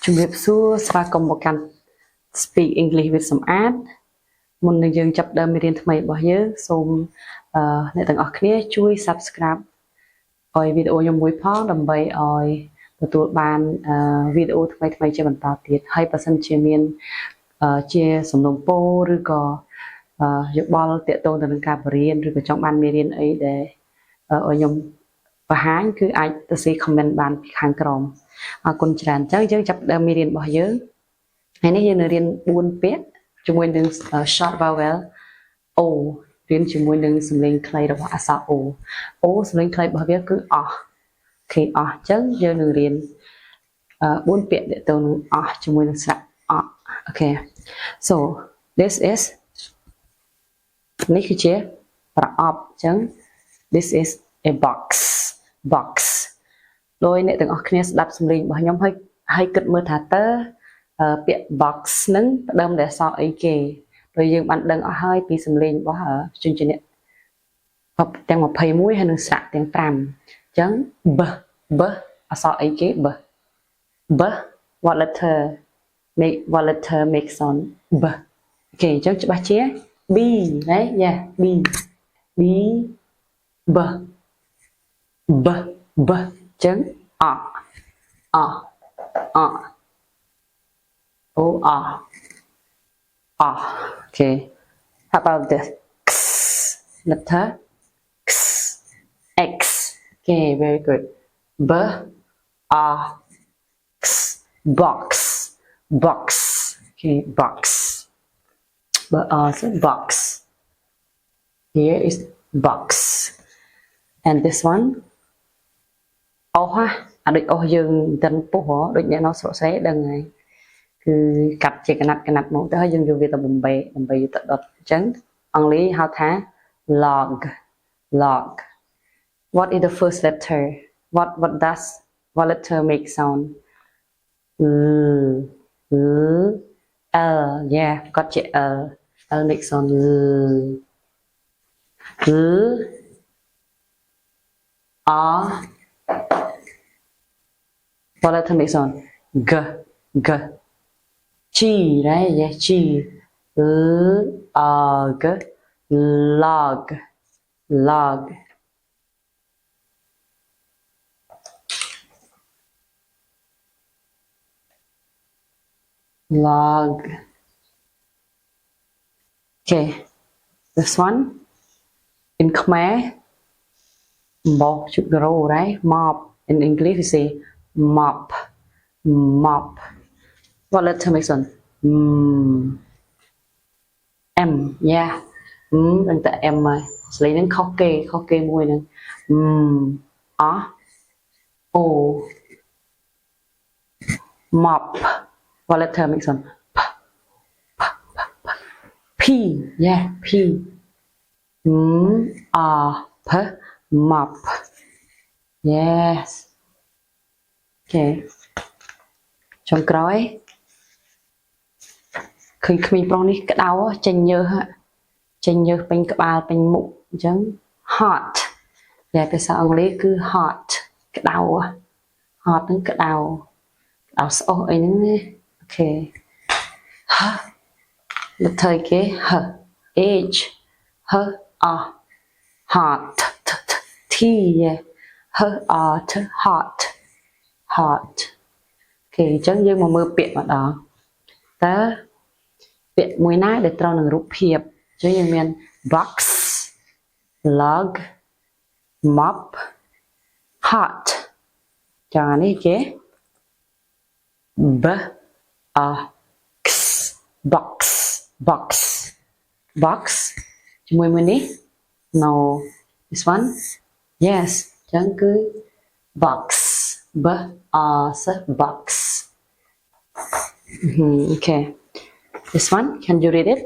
ជំរាបសួរស្វាគមន៍មកកាន់ Speak English with SamAth មុននឹងយើងចាប់ផ្ដើមមេរៀនថ្មីរបស់យើងសូមអ្នកទាំងអស់គ្នាជួយ Subscribe ឲ្យវីដេអូខ្ញុំមួយផងដើម្បីឲ្យទទួលបានវីដេអូថ្មីៗជាបន្តទៀតហើយបើសិនជាមានជាសំណុំពរឬក៏យោបល់ទាក់ទងទៅនឹងការបរៀនឬក៏ចង់បានមេរៀនអីដែលឲ្យខ្ញុំបង្ហាញគឺអាចទៅសេ comment បានពីខាងក្រោមអរគុណច្រើនអញ្ចឹងយើងចាប់ផ្ដើមមេរៀនរបស់យើងហើយនេះយើងនឹងរៀន4ពាក្យជាមួយនឹង short vowel o រៀនជាមួយនឹងសំឡេងខ្លីរបស់អក្សរ o សំឡេងខ្លីរបស់វាគឺអស់អូខេអស់អញ្ចឹងយើងនឹងរៀន4ពាក្យទាក់ទងនឹងអស់ជាមួយនឹងស្រៈអអូខេ so this is នេះគឺជាប្រអប់អញ្ចឹង this is a boxដោយអ្នកទាំងអស់គ្នាស្ដាប់សំឡេងរបស់ខ្ញុំហើយគិតមើលថាតើពាក្យ box នឹងផ្ដើមដោយអក្សរអីគេដោយយើងបានដឹងអស់ហើយពីសំឡេងរបស់ជនជាតិទាំង21ហើយនឹងស្រៈទាំង5អញ្ចឹង b អក្សរអីគេ b what letter make sound b អូខេអញ្ចឹងច្បាស់ជា b ណា yeah b b ចឹងអអូokay how about this x letter x okay very good b x box okay box but also box here is box and this one អស់អាដូចអស់យើងមិនពុះដូចអ្នកនៅស្រុកស្រែដឹងហើយគឺកាត់ជាកណាត់មកទៅហើយយើងយកវាទៅបំបែដើម្បីយកទៅដុតអញ្ចឹងអង់គ្លេសហៅថា log what is the first letter what letter make sound l yeah got ជា l make sound r what letter make sound g G right yeah G log okay this one in Khmer mop chụp row right mop in English we say mop what letter makes sound M yeah នឹងតែ M ហើយស្លេងនឹងខុសគេមួយនឹងO mop what letter makes sound P yeah P P mop yes okay ចុងក្រោយឃើញក្មេងប្រុសនេះក្តៅចេញញើសពេញក្បាលពេញមុខអញ្ចឹង hot តែភាសាអង់គ្លេសគឺ hot ក្តៅ hot ហ្នឹងក្តៅស្អុះអីហ្នឹងណាអូខេ letter គេ h h hot t yeah h hot អូខេអញ្ចឹងយើងមកមើលពាក្យម្ដងតើពាក្យមួយណាដែលត្រូវនឹងរូបភាពអញ្ចឹងយើងមាន box log mop hot ចានេះគេ box ជាមួយមួយនេះ no this one yes អញ្ចឹងគឺ box box okay this one can you read it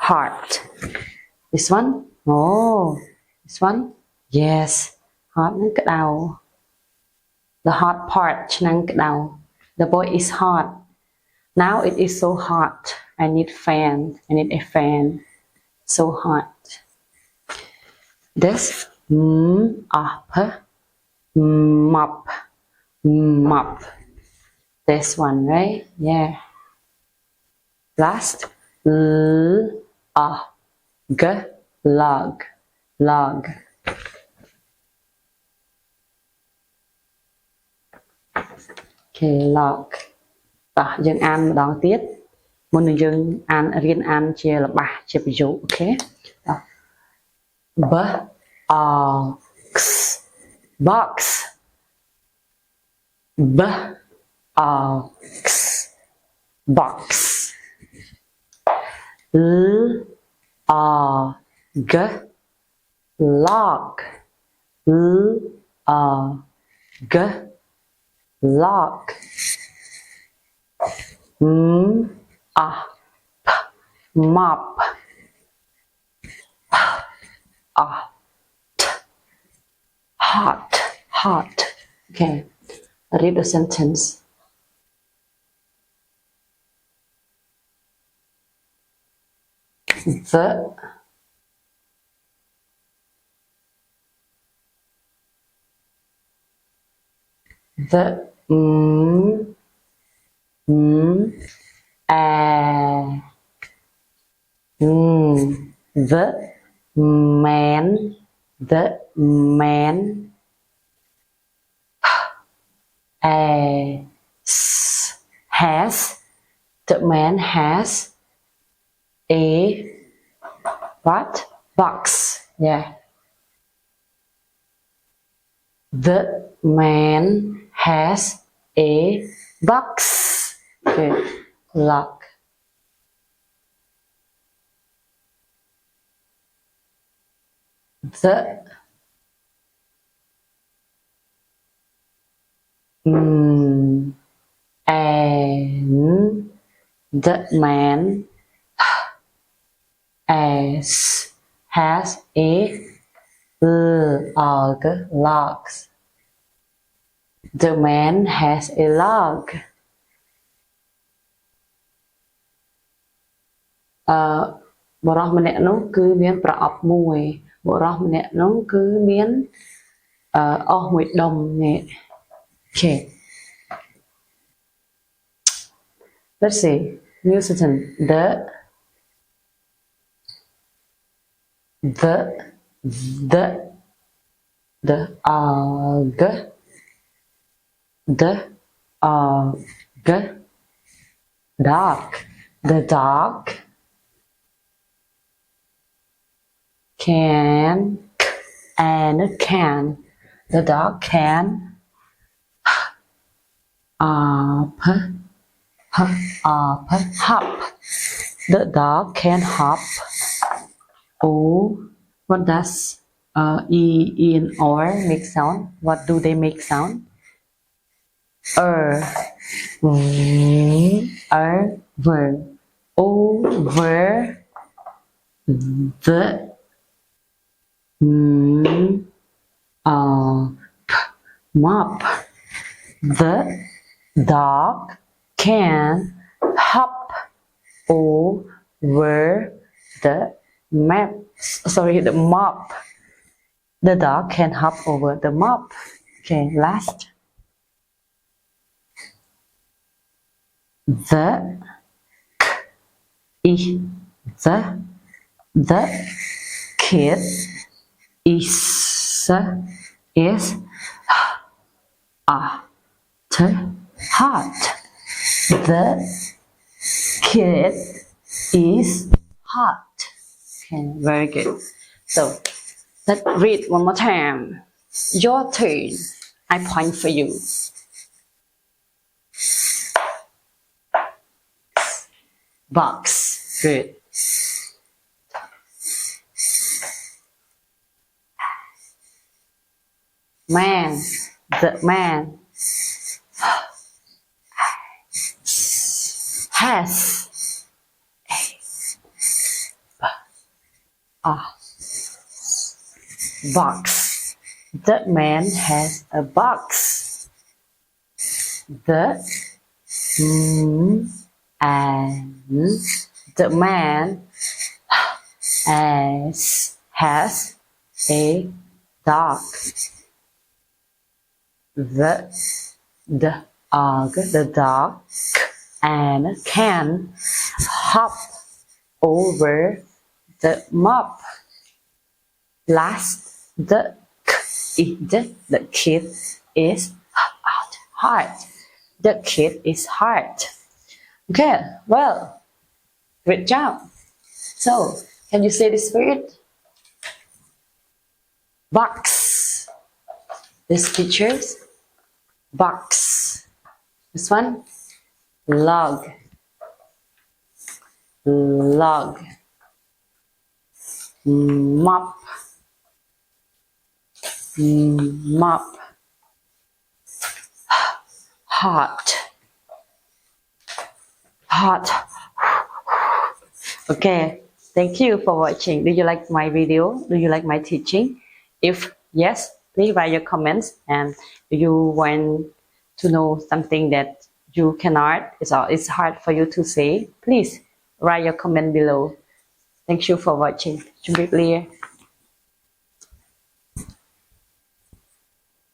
heart this one this one yes heart នឹងក្តៅ the hot part ឆ្នាំងក្តៅ the boy is hot now it is so hot I need a fan so hot this mop, mop. This one, right? Yeah. Last, log, log. Okay, log. យើងអានម្ដងទៀតមុននឹងយើងអានរៀនអានជាល្បះជាប្រយោគអូខេ box box log log mop hot okay read the sentence the man has a what box yeah the man has a box okay lock the man has a log the man has a log បរិសម្នាក់នោះគឺមានប្រអប់មួយបរិសម្នាក់នោះគឺមានអស់មួយដុំនេះ okay let's see new sentence the dog can the dog can hop the dog can hop oh what does e and or make sound what do they make sound over the mop the dog can hop over the mop the dog can hop over the mop okay last the kid is hot the kid is hot okay very good so let's read one more time your turn I point for you box good man the man has a box the man has a box the man has a dog the dog and can hop over the mop. Last, the kid is hard. The kid is hard. Okay, well, great job. So, can you say this word? Box. These pictures. Box. This one. Log. Log. Mop. Mop. Hot. Hot. Okay, thank you for watching. Do you like my video? Do you like my teaching? If yes, please write your comments. And you want to know something that you cannot, it's hard for you to say, please write your comment below. Thank you for watching. Chuẩn bị clear.